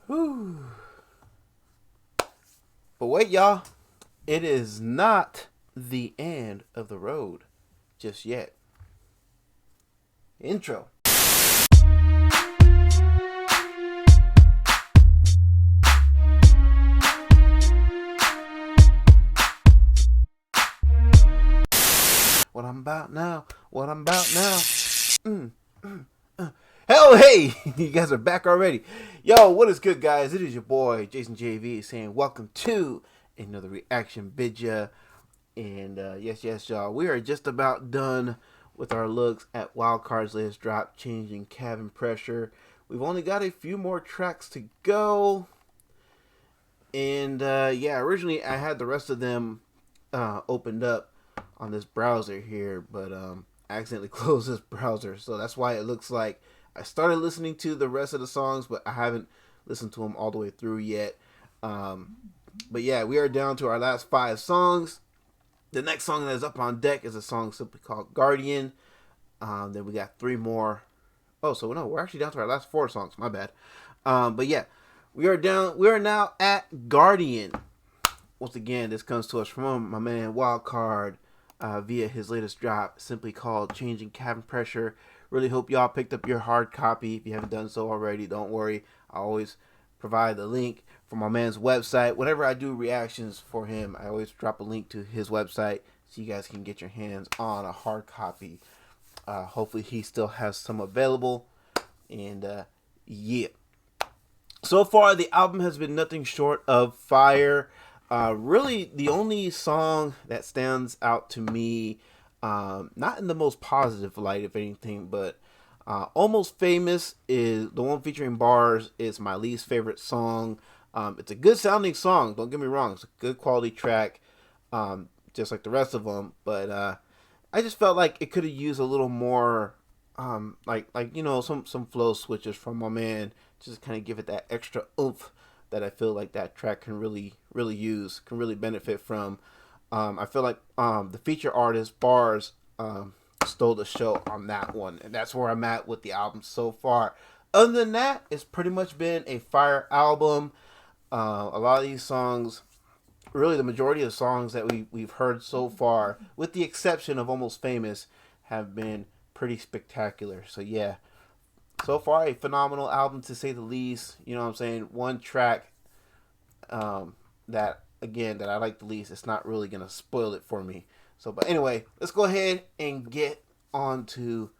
Whew. But wait, y'all. It is not the end of the road just yet. Intro. What I'm about now. Hell, hey, you guys are back already. Yo, what is good, guys? It is your boy, JJV, saying welcome to another reaction video. And yes, y'all, we are just about done with our looks at WILDCARD'S latest drop, Changing Cabin Pressure. We've only got a few more tracks to go. And yeah, originally I had the rest of them opened up on this browser here, but I accidentally closed this browser, so that's why it looks like I started listening to the rest of the songs, but I haven't listened to them all the way through yet. But yeah, we are down to our last 5 songs. The next song that is up on deck is a song simply called Guardian. Then we got 3 more. Oh, so no, we're actually down to our last 4 songs. My bad. But yeah, we are now at Guardian. Once again, this comes to us from my man WILDCARD via his latest drop, simply called Changing Cabin Pressure. Really hope y'all picked up your hard copy. If you haven't done so already, don't worry. I always provide the link for my man's website. Whenever I do reactions for him, I always drop a link to his website so you guys can get your hands on a hard copy. Hopefully he still has some available. And yeah. So far, the album has been nothing short of fire. Really, the only song that stands out to me, not in the most positive light, if anything, but Almost Famous is the one featuring bars. Is my least favorite song. It's a good sounding song, don't get me wrong. It's a good quality track, just like the rest of them. But I just felt like it could have used a little more, like you know, some flow switches from my man, just kind of give it that extra oomph that I feel like that track can really use, can really benefit from. I feel like the feature artist bars stole the show on that one, and that's where I'm at with the album so far. Other than that, it's pretty much been a fire album. A lot of these songs, really the majority of the songs that we've heard so far, with the exception of Almost Famous, have been pretty spectacular. So yeah, so far a phenomenal album to say the least. You know what I'm saying? One track that I like the least, it's not really gonna spoil it for me. So, but anyway, let's go ahead and get on to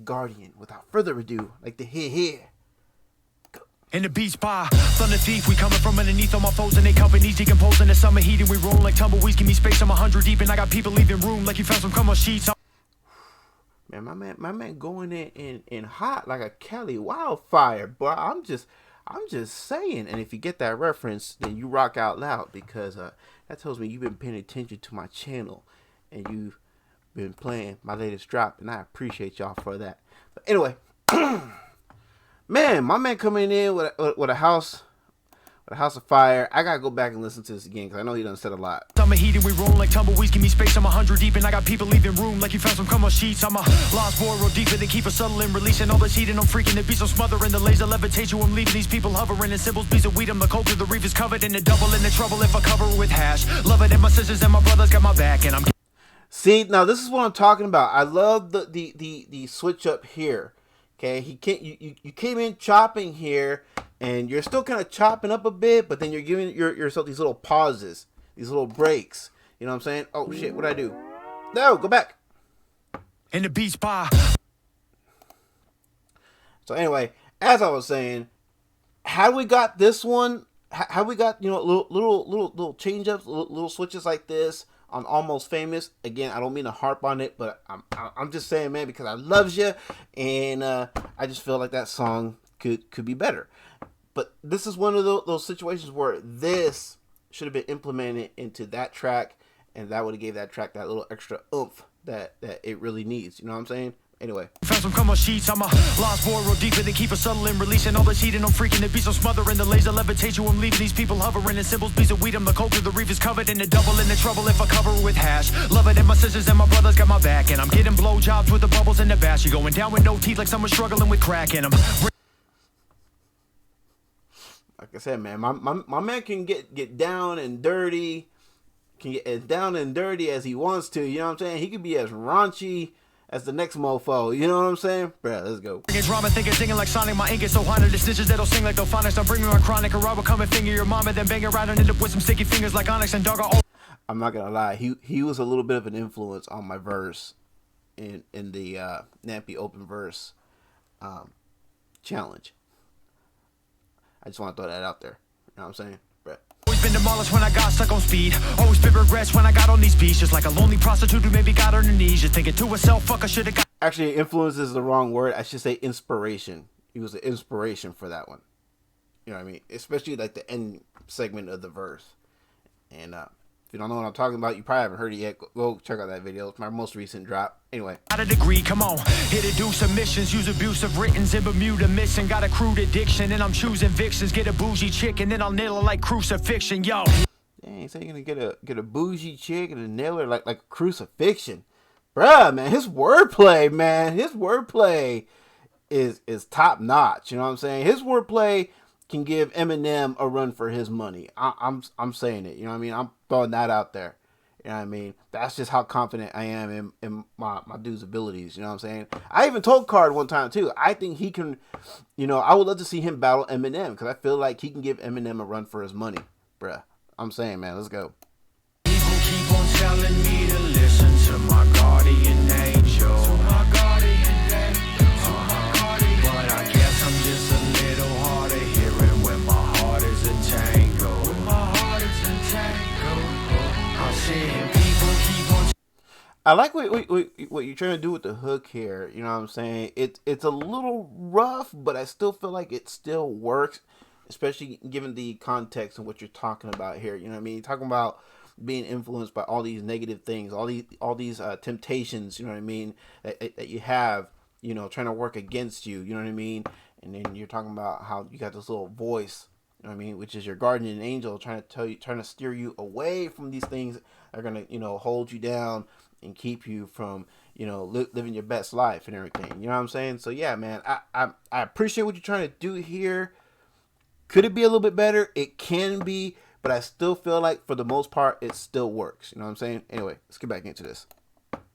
Guardian without further ado. Like the here. In the beach bar, thunder thief, we coming from underneath all my foes and they companies decomposing the summer heat and we roll like tumbleweeds. Give me space, I'm 100 deep and I got people leaving room like you found some crumb on sheets. Man, my man going in hot like a Cali wildfire, bro. I'm just saying. And if you get that reference, then you rock out loud, because that tells me you've been paying attention to my channel and you've been playing my latest drop, and I appreciate y'all for that. But anyway, man, my man coming in with a house of fire. I gotta go back and listen to this again because I know he done said a lot. Summer heat and we roll like tumbleweeds. Give me space, I'm 100 deep and I got people leaving room like you found some crumb on sheets. I'm a lost boy, roll deeper. They keep us subtle and releasing all this heat and I'm freaking the beats. I'm smothering the laser levitation. I'm leaving these people hovering in symbols, bees of weed. I'm the culture, the reef is covered in the double in the trouble if I cover it with hash. Love it, and my sisters and my brothers got my back, and I'm. See, now this is what I'm talking about. I love the switch up here. Okay, you came in chopping here, and you're still kind of chopping up a bit, but then you're giving yourself these little pauses, these little breaks. You know what I'm saying? Oh shit, what'd I do? No, go back. In the beach bar. So anyway, as I was saying, had we got this one, had we got, you know, little change ups, little switches like this on Almost Famous. Again, I don't mean to harp on it, but I'm just saying, man, because I loves you, and I just feel like that song could be better. But this is one of those situations where this should have been implemented into that track, and that would have gave that track that little extra oomph that it really needs. You know what I'm saying? Anyway. Found some crumb on sheets. I'm a lost boy, roll deeper. They keep us subtle and releasing all this heat and I'm freaking the beats. I'm smothering the laser levitation. I'm leaving these people hovering in symbols, bees of weed. I'm the culture, the reef is covered in the double in the trouble if I cover it with hash. Love it, and my sisters and my brothers got my back, and I'm getting blowjobs with the bubbles in the bash. You going down with no teeth like someone struggling with crack, and I'm. like I said, man, my man can get down and dirty, can get as down and dirty as he wants to. You know what I'm saying? He could be as raunchy as the next mofo. You know what I'm saying? Bruh, let's go. Drama, thinking, singing like Sonic. My ink is so haunted. The snitches that'll sing like Delphonics. Don't bring me my chronic, or I will come and finger your mama, then bang around and end up with some sticky fingers like Onyx and dog. I'm not gonna lie, he was a little bit of an influence on my verse in the Nappy Open Verse challenge. I just want to throw that out there. You know what I'm saying? Bruh. Always been demolished when I got stuck on speed. Always been regrets when I got on these beats. Just like a lonely prostitute who maybe got on her knees. Just thinking to herself, fuck, I should've got. Actually, influence is the wrong word. I should say inspiration. He was the inspiration for that one. You know what I mean? Especially like the end segment of the verse. And if you don't know what I'm talking about, you probably haven't heard it yet. Go check out that video. It's my most recent drop. Anyway. Got a degree, come on. Here to do submissions, use abusive writtens in Bermuda missing. Got a crude addiction, and I'm choosing vixens. Get a bougie chick, and then I'll nail her like crucifixion, yo. Dang, so you're gonna get a bougie chick and a nail her like a crucifixion. Bruh, man, his wordplay, is top notch. You know what I'm saying? His wordplay can give Eminem a run for his money. I'm saying it. You know what I mean? I'm throwing that out there. You know what I mean? That's just how confident I am in my dude's abilities. You know what I'm saying? I even told Card one time too. I think he can. You know, I would love to see him battle Eminem because I feel like he can give Eminem a run for his money. Bruh, I'm saying, man, let's go. People keep on telling me to listen to my guardian angel. But I guess I'm just a little hard of hearing when my heart is entangled. I'm seeing people keep on. I like what you're trying to do with the hook here. You know what I'm saying? It's a little rough, but I still feel like it still works, especially given the context and what you're talking about here. You know what I mean? You're talking about being influenced by all these negative things, all these temptations. You know what I mean? That you have. You know, trying to work against you. You know what I mean? And then you're talking about how you got this little voice. You know what I mean? Which is your guardian angel trying to steer you away from these things that are gonna, you know, hold you down and keep you from, you know, living your best life and everything. You know what I'm saying? So yeah, man, I appreciate what you're trying to do here. Could it be a little bit better? It can be, but I still feel like for the most part it still works. You know what I'm saying? Anyway, let's get back into this.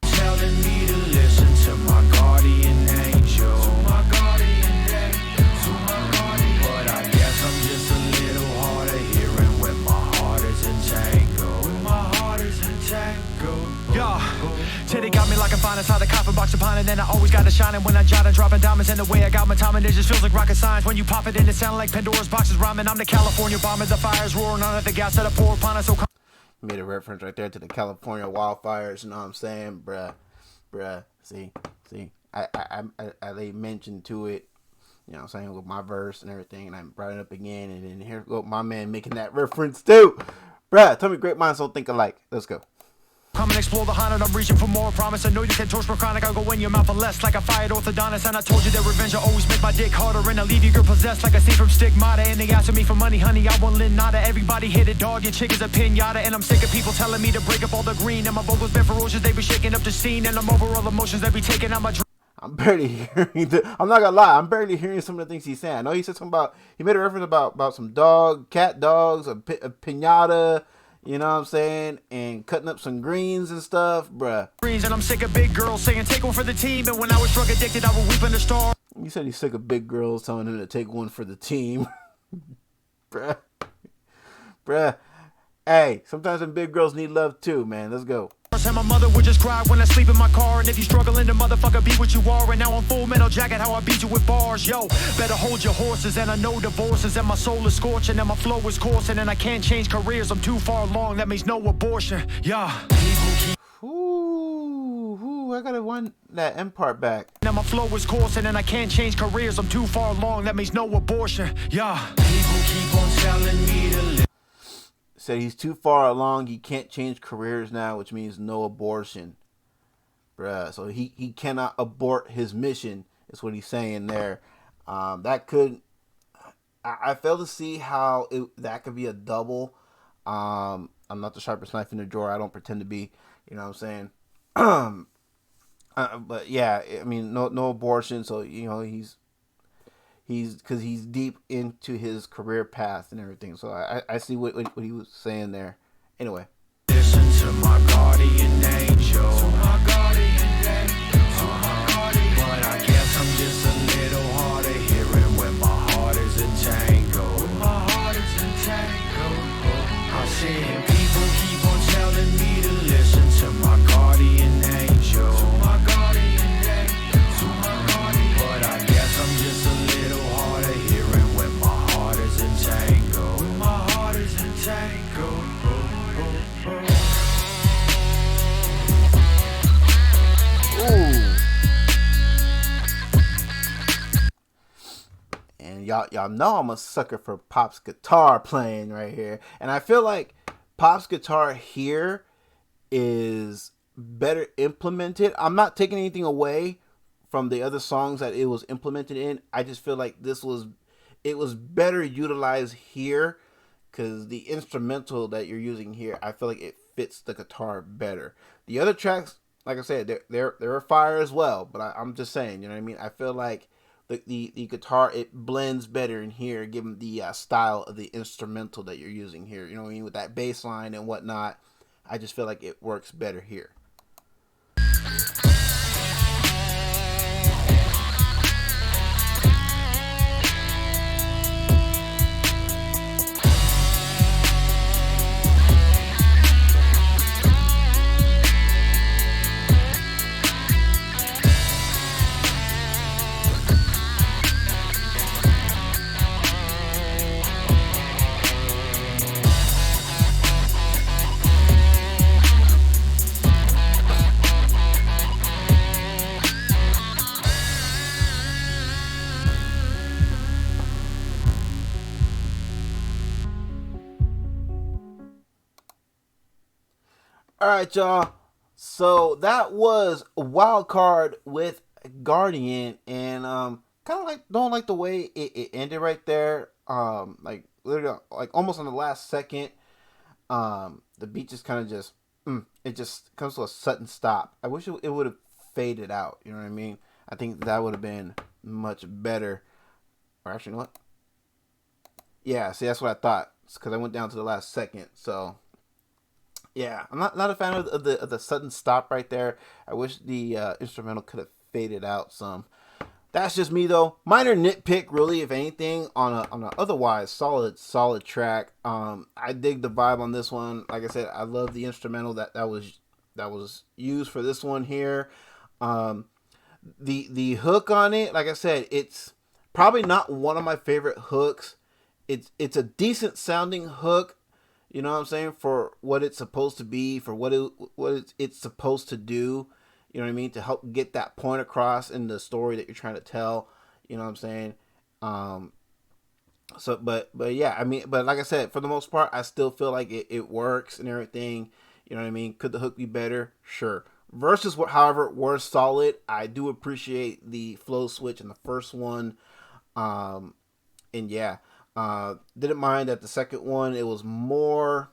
Telling me to listen to my guardian angel. But I guess I'm just a little hard of hearing when my heart is entangled. Yeah, Teddy got me like a fine inside the coffin box upon it. And I always got to shine it when I jot and dropping diamonds. And the way I got my time, and it just feels like rocket science. When you pop it in, it sound like Pandora's boxes rhyming. I'm the California bomber, the fire's roaring on it, the gas that I pour upon us. So made a reference right there to the California wildfires. You know what I'm saying? Bruh. See, I laid mention to it. You know what I'm saying? With my verse and everything. And I brought it up again. And then here go my man making that reference too. Bruh, tell me great minds don't think alike. Let's go. Come and explore the haunted, I'm reaching for more promise. I know you can torch for chronic, I'll go in your mouth and less like a fired orthodontist. And I told you that revenge will always make my dick harder. And I'll leave you girl possessed like a scene from Stigmata. And they asking me for money, honey, I won't lend nada. Everybody hit it, dog, your chick is a pinata. And I'm sick of people telling me to break up all the green. And my vocals been ferocious, they be shaking up the scene. And I'm over all emotions they be taking out my I'm barely hearing I'm not gonna lie, I'm barely hearing some of the things he's saying. I know he said something about, he made a reference about some cat dogs, a pinata. You know what I'm saying? And cutting up some greens and stuff, bruh. Greens, and I'm sick of big girls saying take one for the team. And when I was drug addicted, I would weep in the star. You said he's sick of big girls telling him to take one for the team. Bruh. Hey, sometimes them big girls need love too, man. Let's go. And my mother would just cry when I sleep in my car. And if you struggling to motherfucker be what you are. And now I'm Full Metal Jacket, how I beat you with bars. Yo, better hold your horses. And I know divorces. And my soul is scorching. And my flow is coursing. And I can't change careers, I'm too far along. That means no abortion. Yeah. Ooh, I gotta want that end part back. Now my flow is coursing. And I can't change careers, I'm too far along. That means no abortion. Yeah. People keep on telling me to live. Said he's too far along, he can't change careers now, which means no abortion. Bruh, so he cannot abort his mission, is what he's saying there. That could, I fail to see how that could be a double. I'm not the sharpest knife in the drawer, I don't pretend to be, you know what I'm saying? But yeah, I mean, no abortion, so, you know, he because he's deep into his career path and everything. So I see what he was saying there. Anyway. Listen to my guardian angel. To my guardian angel. But I guess I'm just a little hard of hearing when my heart is entangled. When my heart is entangled. I'm seeing people keep on telling me to listen to my guardian angel. To my guardian angel. To my guardian. But I guess I'm just a little hard of hearing when my heart is entangled. When my heart is entangled. Ooh. And y'all know I'm a sucker for Pop's guitar playing right here. And I feel like Pop's guitar here is better implemented. I'm not taking anything away from the other songs that it was implemented in. I just feel like it was better utilized here, because the instrumental that you're using here, I feel like it fits the guitar better. The other tracks, like I said, they're fire as well, but I'm just saying, you know what I mean? I feel like the guitar, it blends better in here, given the style of the instrumental that you're using here. You know what I mean? With that bass line and whatnot, I just feel like it works better here. All right, y'all. So that was Wild Card with Guardian, and kind of like don't like the way it ended right there. Like literally, like almost on the last second. The beat just kind of it just comes to a sudden stop. I wish it would have faded out. You know what I mean? I think that would have been much better. Or actually, you know what? Yeah, see, that's what I thought. It's because I went down to the last second, so. Yeah, I'm not a fan of the sudden stop right there. I wish the instrumental could have faded out some. That's just me though. Minor nitpick, really, if anything, on a otherwise solid track. I dig the vibe on this one. Like I said, I love the instrumental that was used for this one here. The hook on it, like I said, it's probably not one of my favorite hooks. It's a decent sounding hook. You know what I'm saying? For what it's supposed to be, for what it's supposed to do. You know what I mean? To help get that point across in the story that you're trying to tell. You know what I'm saying? But yeah, I mean, but like I said, for the most part, I still feel like it works and everything. You know what I mean? Could the hook be better? Sure. Verses, however, were solid. I do appreciate the flow switch in the first one. And yeah. Didn't mind that the second one, it was more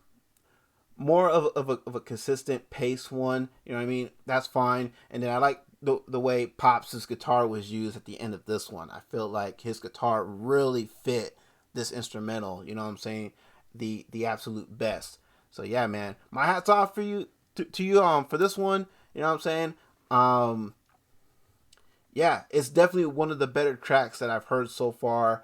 of a consistent pace one. You know what I mean? That's fine. And then I like the way Pops' guitar was used at the end of this one. I feel like his guitar really fit this instrumental. You know what I'm saying? The absolute best. So yeah, man, my hat's off for you to you for this one. You know what I'm saying? Yeah, it's definitely one of the better tracks that I've heard so far.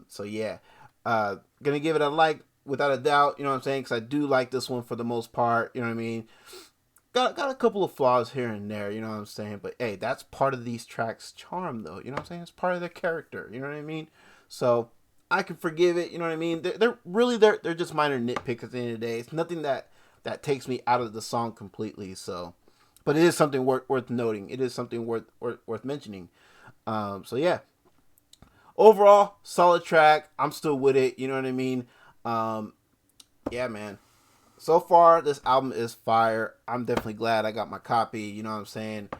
So yeah, gonna give it a like without a doubt, you know what I'm saying? Cause I do like this one for the most part, you know what I mean? Got a couple of flaws here and there, you know what I'm saying? But hey, that's part of these tracks' charm though, you know what I'm saying? It's part of their character, you know what I mean? So I can forgive it, you know what I mean? They're just minor nitpicks at the end of the day. It's nothing that takes me out of the song completely, so. But it is something worth noting. It is something worth mentioning. So yeah. Overall, solid track. I'm still with it. You know what I mean? Yeah, man. So far, this album is fire. I'm definitely glad I got my copy. You know what I'm saying?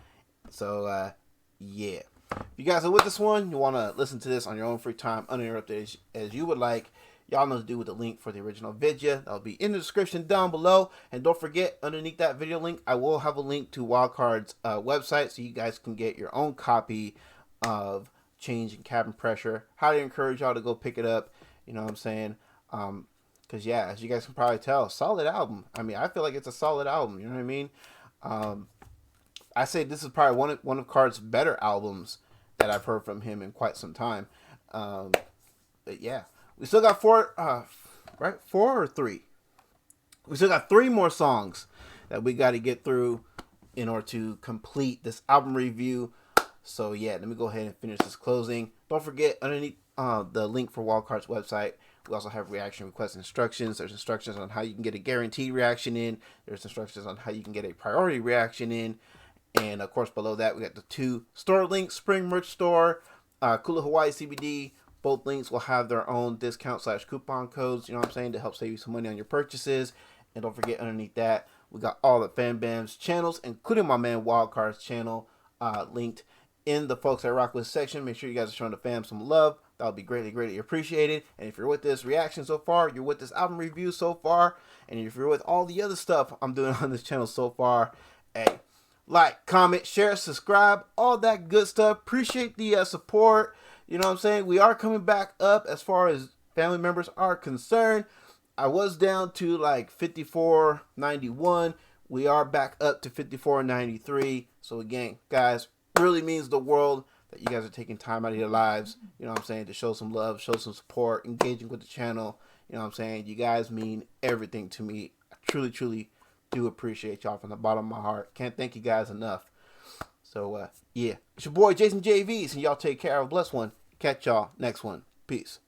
So, yeah. If you guys are with this one, you want to listen to this on your own free time, uninterrupted as you would like, y'all know what to do with the link for the original video. That'll be in the description down below. And don't forget, underneath that video link, I will have a link to WildCard'S website so you guys can get your own copy of change in cabin pressure. Highly encourage y'all to go pick it up. You know what I'm saying? Because, yeah, as you guys can probably tell, solid album. I mean, I feel like it's a solid album. You know what I mean? I say this is probably one of Card's better albums that I've heard from him in quite some time. But, yeah. We still got four or three? We still got 3 more songs that we got to get through in order to complete this album review. So, yeah, let me go ahead and finish this closing. Don't forget, underneath the link for WILDCARD'S website, we also have reaction request instructions. There's instructions on how you can get a guaranteed reaction in. There's instructions on how you can get a priority reaction in. And, of course, below that, we got the 2 store links, Spring Merch Store, Kula Hawaii CBD. Both links will have their own discount/coupon codes, you know what I'm saying, to help save you some money on your purchases. And don't forget, underneath that, we got all the Fam Bam's channels, including my man WILDCARD'S channel, linked in the Folks I Rock With section. Make sure you guys are showing the fam some love. That would be greatly, greatly appreciated. And if you're with this reaction so far, you're with this album review so far, and if you're with all the other stuff I'm doing on this channel so far, hey, like, comment, share, subscribe, all that good stuff. Appreciate the support. You know what I'm saying? We are coming back up as far as family members are concerned. I was down to like 5491. We are back up to 5493. So again, guys, really means the world that you guys are taking time out of your lives, you know what I'm saying, to show some love, show some support, engaging with the channel. You know what I'm saying? You guys mean everything to me. I truly, truly do appreciate y'all from the bottom of my heart. Can't thank you guys enough. So, yeah. It's your boy, JJV, and y'all take care. Have a blessed one. Catch y'all next one. Peace.